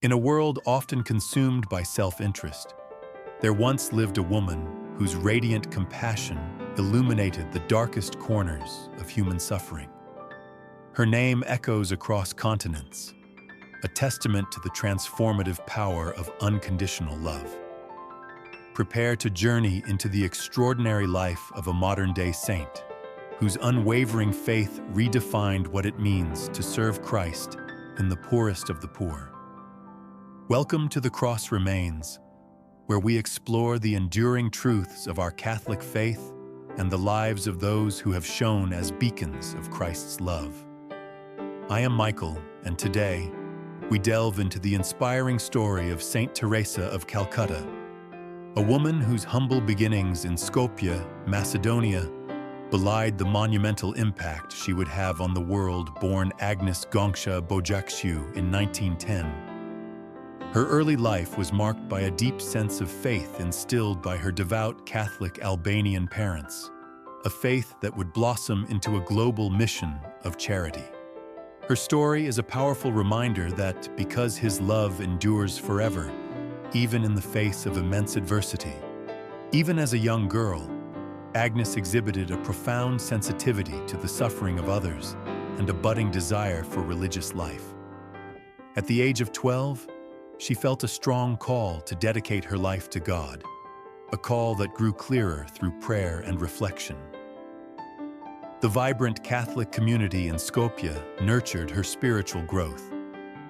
In a world often consumed by self-interest, there once lived a woman whose radiant compassion illuminated the darkest corners of human suffering. Her name echoes across continents, a testament to the transformative power of unconditional love. Prepare to journey into the extraordinary life of a modern-day saint, whose unwavering faith redefined what it means to serve Christ in the poorest of the poor. Welcome to the Cross Remains, where we explore the enduring truths of our Catholic faith and the lives of those who have shone as beacons of Christ's love. I am Michael, and today, we delve into the inspiring story of Saint Teresa of Calcutta, a woman whose humble beginnings in Skopje, Macedonia, belied the monumental impact she would have on the world, born Agnes Gonxha Bojaxhiu in 1910. Her early life was marked by a deep sense of faith instilled by her devout Catholic Albanian parents, a faith that would blossom into a global mission of charity. Her story is a powerful reminder that because His love endures forever, even in the face of immense adversity. Even as a young girl, Agnes exhibited a profound sensitivity to the suffering of others and a budding desire for religious life. At the age of 12, she felt a strong call to dedicate her life to God, a call that grew clearer through prayer and reflection. The vibrant Catholic community in Skopje nurtured her spiritual growth,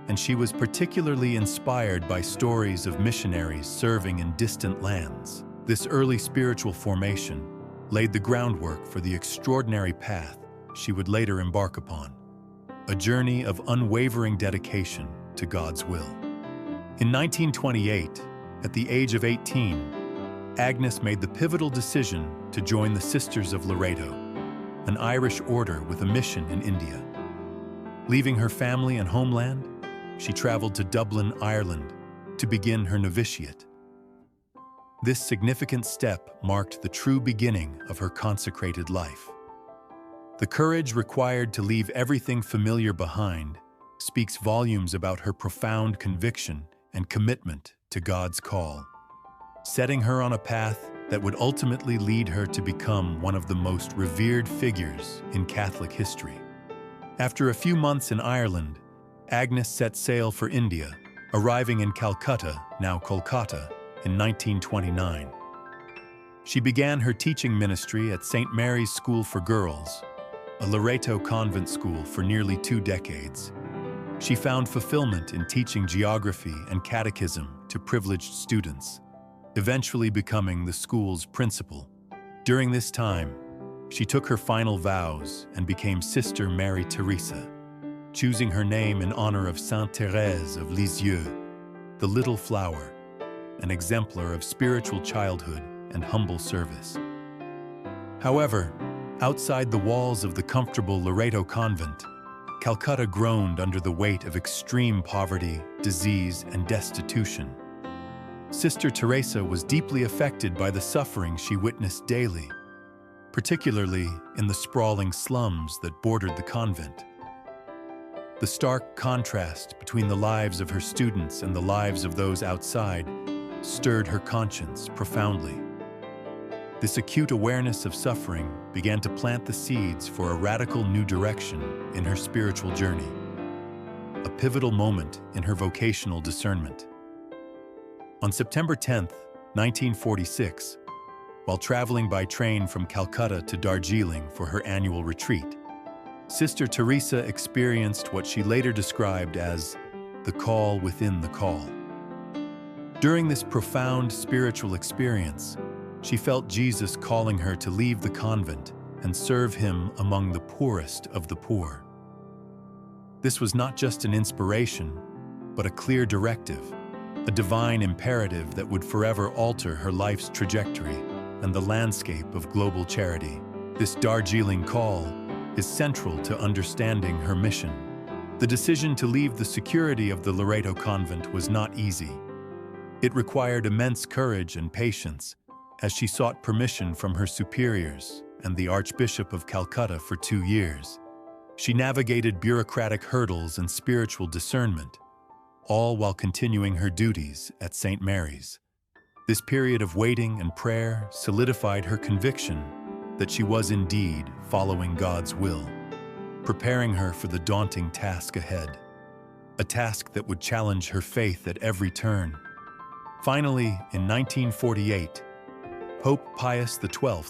and she was particularly inspired by stories of missionaries serving in distant lands. This early spiritual formation laid the groundwork for the extraordinary path she would later embark upon, a journey of unwavering dedication to God's will. In 1928, at the age of 18, Agnes made the pivotal decision to join the Sisters of Loreto, an Irish order with a mission in India. Leaving her family and homeland, she traveled to Dublin, Ireland, to begin her novitiate. This significant step marked the true beginning of her consecrated life. The courage required to leave everything familiar behind speaks volumes about her profound conviction and commitment to God's call, setting her on a path that would ultimately lead her to become one of the most revered figures in Catholic history. After a few months in Ireland, Agnes set sail for India, arriving in Calcutta, now Kolkata, in 1929. She began her teaching ministry at St. Mary's School for Girls, a Loreto convent school for nearly 2 decades. She found fulfillment in teaching geography and catechism to privileged students, eventually becoming the school's principal. During this time, she took her final vows and became Sister Mary Teresa, choosing her name in honor of Saint Teresa of Lisieux, the Little Flower, an exemplar of spiritual childhood and humble service. However, outside the walls of the comfortable Loreto convent, Calcutta groaned under the weight of extreme poverty, disease, and destitution. Sister Teresa was deeply affected by the suffering she witnessed daily, particularly in the sprawling slums that bordered the convent. The stark contrast between the lives of her students and the lives of those outside stirred her conscience profoundly. This acute awareness of suffering began to plant the seeds for a radical new direction in her spiritual journey, a pivotal moment in her vocational discernment. On September 10, 1946, while traveling by train from Calcutta to Darjeeling for her annual retreat, Sister Teresa experienced what she later described as the call within the call. During this profound spiritual experience, she felt Jesus calling her to leave the convent and serve Him among the poorest of the poor. This was not just an inspiration, but a clear directive, a divine imperative that would forever alter her life's trajectory and the landscape of global charity. This Darjeeling Call is central to understanding her mission. The decision to leave the security of the Loreto convent was not easy. It required immense courage and patience, as she sought permission from her superiors and the Archbishop of Calcutta for 2 years. She navigated bureaucratic hurdles and spiritual discernment, all while continuing her duties at St. Mary's. This period of waiting and prayer solidified her conviction that she was indeed following God's will, preparing her for the daunting task ahead, a task that would challenge her faith at every turn. Finally, in 1948, Pope Pius XII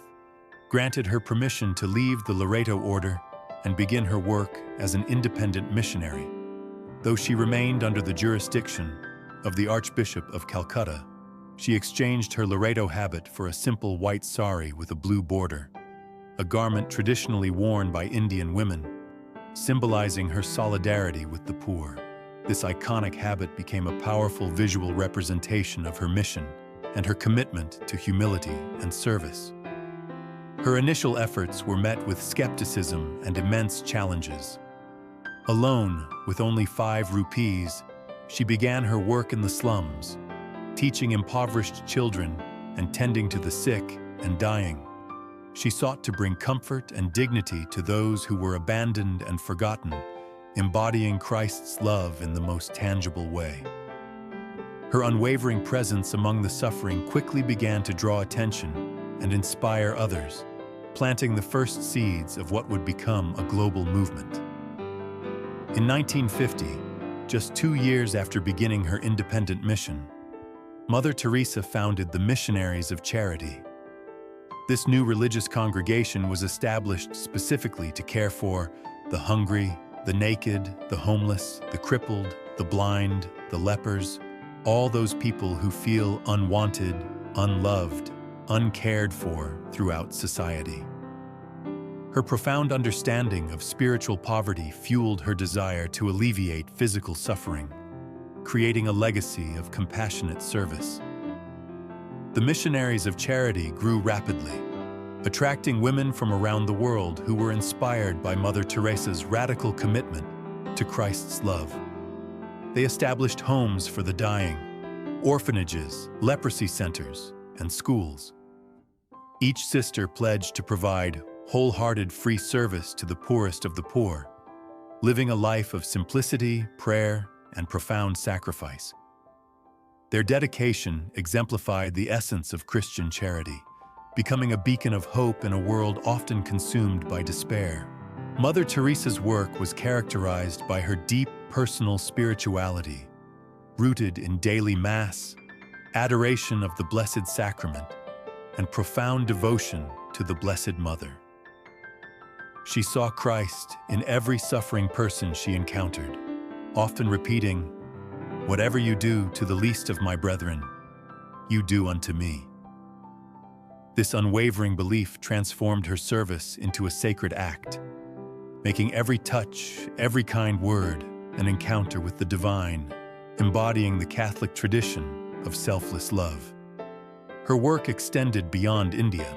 granted her permission to leave the Loreto order and begin her work as an independent missionary. Though she remained under the jurisdiction of the Archbishop of Calcutta, she exchanged her Loreto habit for a simple white sari with a blue border, a garment traditionally worn by Indian women, symbolizing her solidarity with the poor. This iconic habit became a powerful visual representation of her mission and her commitment to humility and service. Her initial efforts were met with skepticism and immense challenges. Alone, with only 5 rupees, she began her work in the slums, teaching impoverished children and tending to the sick and dying. She sought to bring comfort and dignity to those who were abandoned and forgotten, embodying Christ's love in the most tangible way. Her unwavering presence among the suffering quickly began to draw attention and inspire others, planting the first seeds of what would become a global movement. In 1950, just 2 years after beginning her independent mission, Mother Teresa founded the Missionaries of Charity. This new religious congregation was established specifically to care for the hungry, the naked, the homeless, the crippled, the blind, the lepers, all those people who feel unwanted, unloved, uncared for throughout society. Her profound understanding of spiritual poverty fueled her desire to alleviate physical suffering, creating a legacy of compassionate service. The Missionaries of Charity grew rapidly, attracting women from around the world who were inspired by Mother Teresa's radical commitment to Christ's love. They established homes for the dying, orphanages, leprosy centers, and schools. Each sister pledged to provide wholehearted free service to the poorest of the poor, living a life of simplicity, prayer, and profound sacrifice. Their dedication exemplified the essence of Christian charity, becoming a beacon of hope in a world often consumed by despair. Mother Teresa's work was characterized by her deep personal spirituality, rooted in daily Mass, adoration of the Blessed Sacrament, and profound devotion to the Blessed Mother. She saw Christ in every suffering person she encountered, often repeating, "Whatever you do to the least of my brethren, you do unto me." This unwavering belief transformed her service into a sacred act, making every touch, every kind word, an encounter with the divine, embodying the Catholic tradition of selfless love. Her work extended beyond India.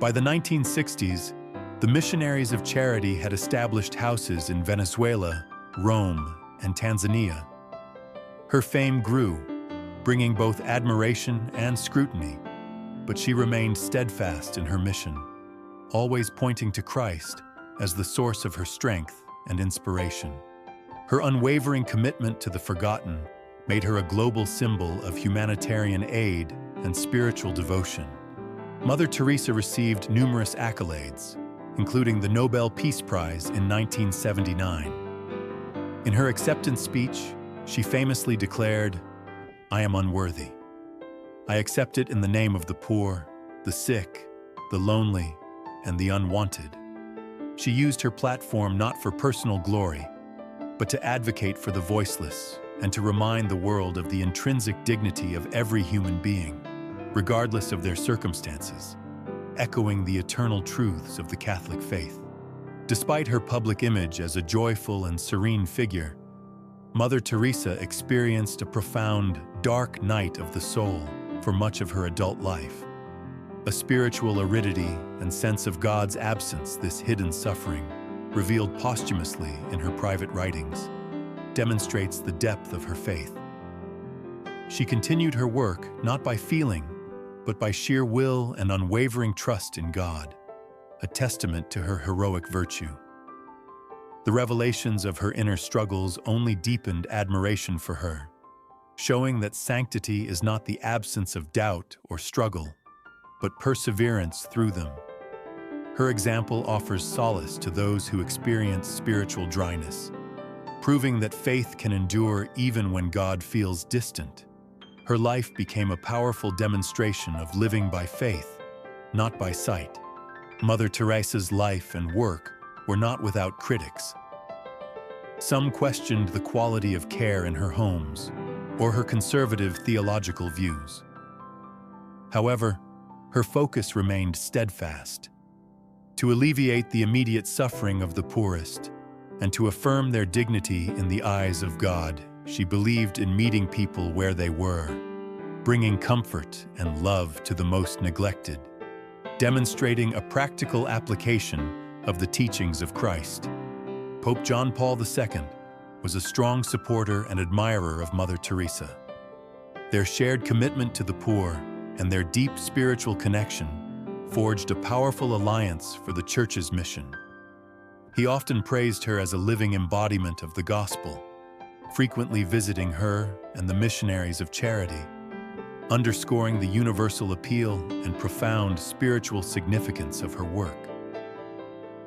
By the 1960s, the Missionaries of Charity had established houses in Venezuela, Rome, and Tanzania. Her fame grew, bringing both admiration and scrutiny, but she remained steadfast in her mission, always pointing to Christ as the source of her strength and inspiration. Her unwavering commitment to the forgotten made her a global symbol of humanitarian aid and spiritual devotion. Mother Teresa received numerous accolades, including the Nobel Peace Prize in 1979. In her acceptance speech, she famously declared, "I am unworthy. I accept it in the name of the poor, the sick, the lonely, and the unwanted." She used her platform not for personal glory, but to advocate for the voiceless and to remind the world of the intrinsic dignity of every human being, regardless of their circumstances, echoing the eternal truths of the Catholic faith. Despite her public image as a joyful and serene figure, Mother Teresa experienced a profound, dark night of the soul for much of her adult life. A spiritual aridity and sense of God's absence, this hidden suffering, revealed posthumously in her private writings, demonstrates the depth of her faith. She continued her work not by feeling, but by sheer will and unwavering trust in God, a testament to her heroic virtue. The revelations of her inner struggles only deepened admiration for her, showing that sanctity is not the absence of doubt or struggle, but perseverance through them. Her example offers solace to those who experience spiritual dryness, proving that faith can endure even when God feels distant. Her life became a powerful demonstration of living by faith, not by sight. Mother Teresa's life and work were not without critics. Some questioned the quality of care in her homes or her conservative theological views. However, her focus remained steadfast: to alleviate the immediate suffering of the poorest and to affirm their dignity in the eyes of God. She believed in meeting people where they were, bringing comfort and love to the most neglected, demonstrating a practical application of the teachings of Christ. Pope John Paul II was a strong supporter and admirer of Mother Teresa. Their shared commitment to the poor and their deep spiritual connection forged a powerful alliance for the Church's mission. He often praised her as a living embodiment of the gospel, frequently visiting her and the Missionaries of Charity, underscoring the universal appeal and profound spiritual significance of her work.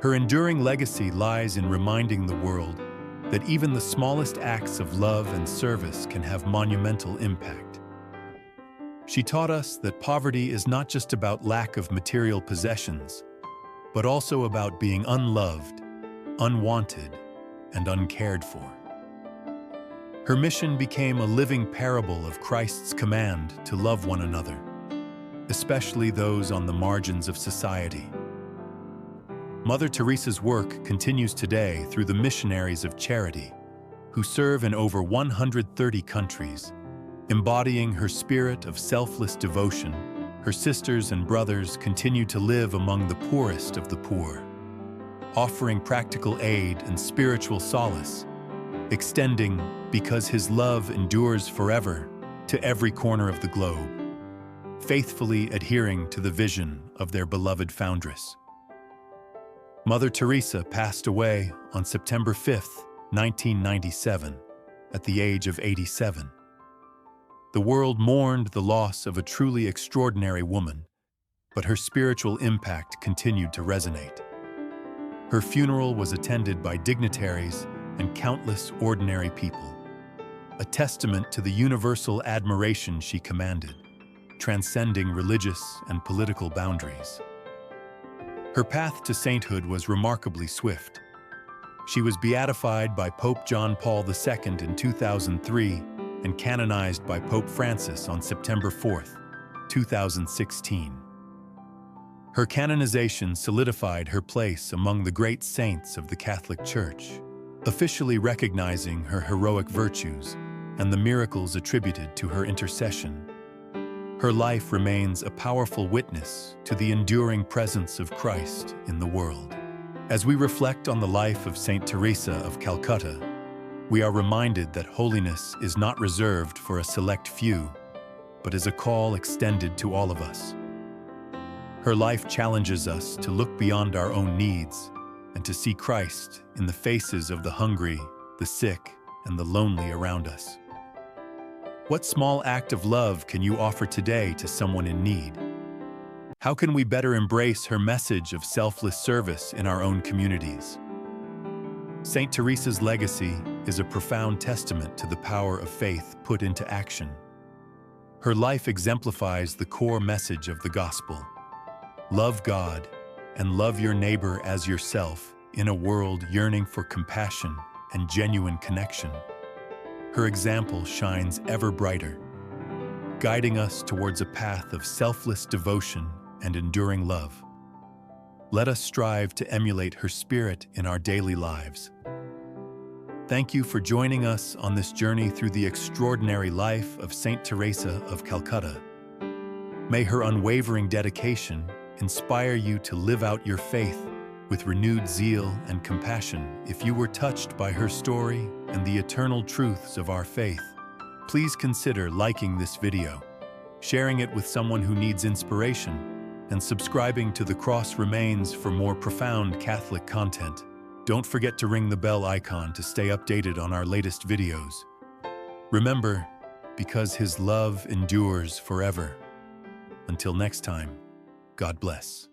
Her enduring legacy lies in reminding the world that even the smallest acts of love and service can have monumental impact. She taught us that poverty is not just about lack of material possessions, but also about being unloved, unwanted, and uncared for. Her mission became a living parable of Christ's command to love one another, especially those on the margins of society. Mother Teresa's work continues today through the Missionaries of Charity, who serve in over 130 countries. Embodying her spirit of selfless devotion, her sisters and brothers continue to live among the poorest of the poor, offering practical aid and spiritual solace, extending, because His love endures forever, to every corner of the globe, faithfully adhering to the vision of their beloved foundress. Mother Teresa passed away on September 5, 1997, at the age of 87. The world mourned the loss of a truly extraordinary woman, but her spiritual impact continued to resonate. Her funeral was attended by dignitaries and countless ordinary people, a testament to the universal admiration she commanded, transcending religious and political boundaries. Her path to sainthood was remarkably swift. She was beatified by Pope John Paul II in 2003 and canonized by Pope Francis on September 4, 2016. Her canonization solidified her place among the great saints of the Catholic Church, officially recognizing her heroic virtues and the miracles attributed to her intercession. Her life remains a powerful witness to the enduring presence of Christ in the world. As we reflect on the life of Saint Teresa of Calcutta, we are reminded that holiness is not reserved for a select few, but is a call extended to all of us. Her life challenges us to look beyond our own needs and to see Christ in the faces of the hungry, the sick, and the lonely around us. What small act of love can you offer today to someone in need? How can we better embrace her message of selfless service in our own communities? Saint Teresa's legacy is a profound testament to the power of faith put into action. Her life exemplifies the core message of the gospel: love God and love your neighbor as yourself in a world yearning for compassion and genuine connection. Her example shines ever brighter, guiding us towards a path of selfless devotion and enduring love. Let us strive to emulate her spirit in our daily lives. Thank you for joining us on this journey through the extraordinary life of Saint Teresa of Calcutta. May her unwavering dedication inspire you to live out your faith with renewed zeal and compassion. If you were touched by her story and the eternal truths of our faith, please consider liking this video, sharing it with someone who needs inspiration, and subscribing to The Cross Remains for more profound Catholic content. Don't Don't forget to ring the bell icon to stay updated on our latest videos. Remember, because His love endures forever. Until next time, God bless.